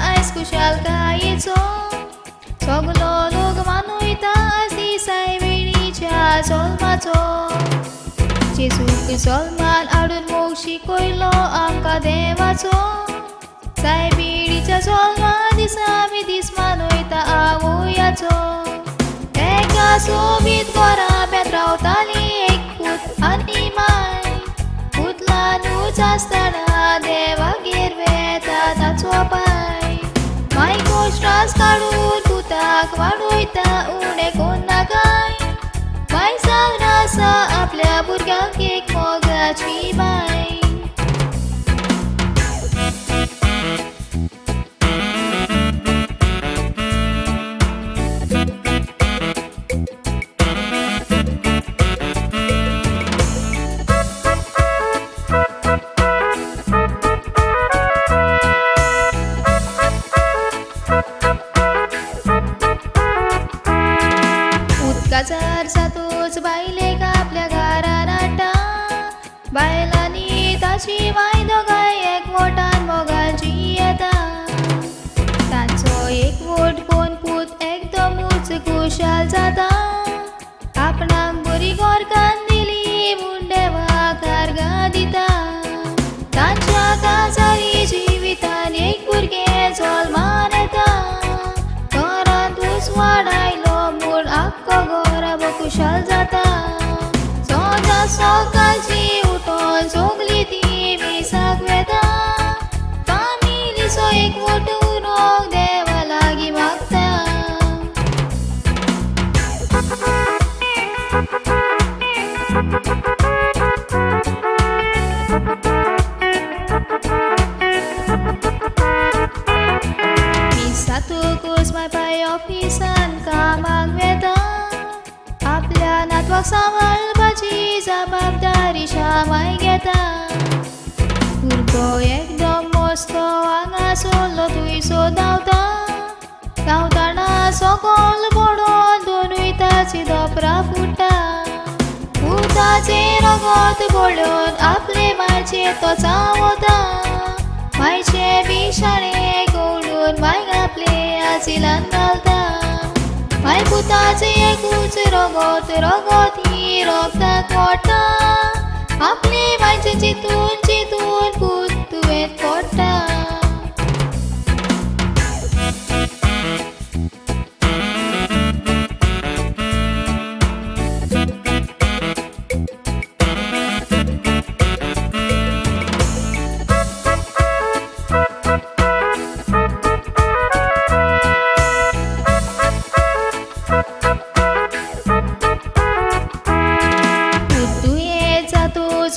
Ais kushal kaicho soglo log manuita asisai binicha solmacho Jesuk solman adun moshi koilo amka devacho sai binicha solma disami dismanuita amuyacho Eka sobit gora petrau tali ekput animai Putlanu chastana deva girveta tachopai Mai kostras kadun tutak vadoita une konnagai Mai sagrasa आपल्या भुरग्यांक एक मोगाची बाई उदकाचार सातूच बायलेक आपल्या घरान हाडटा बायलांनी ताची माय दोगांय एकवटान मोगाची येता तांचो एकवट कोण पूत एकदमूच खुशाल जाता आपणाक बरी गोरकान दिली म्हूण देवाक आर्गां दिता तांच्या काजारी जिवितान एक भुरगें जल्मान येता घरांतूच वाडायलो म्हूण आख्खो घोर खुशाल जाता सोजा सकाळची उठोन सोगली ती मिसाक वेता फामिलीचो एकवट उरोक देवा लागीं मागता मिसातूकच माय ऑफिसान कामाक वेता आपल्या नातवाक सांबाळपाची जबाबदारी शामाय घेता भुरगो एकदम मस्तो हांगा चल्लो थंयसो धांवता धांवताना सकयल पडोन दोनूय ताची दोपरां फुट्टा उताचे रगत पडून आपले मायचे तो चावता मायचे बिशाणे कळून मायक आपले आजिलान घालता माय पुताचे एकूच रगत रगत ही रोगताक ओडटा आपले मायचे चिंतून चिंतून पूत तुवें पडटा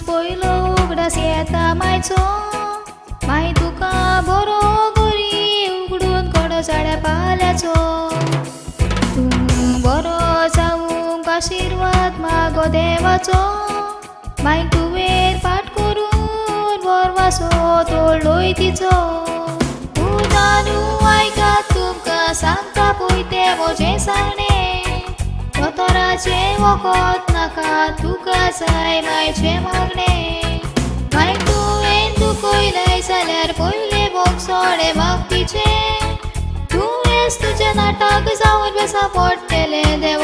पयलो उगडास येता मायचो माय तुका बरो बरी उगडून कडो साड्या पाल्याचो तूं बरो जावूंक आशिर्वाद मागो देवाचो माय तुवें पाट करून बोरवासो तोडलोय तिचो उदानू आयकात तुमकां सांगता पळय ते म्हजें सांगणें दोतोराचे वखद नाका तुका जाय मायचे मागणें माय तुवें दुखयलें जाल्यार पयले बोगसोडे मागतीचे तुवेंच तुजें नाटक जावन बेसा पडटलें देवा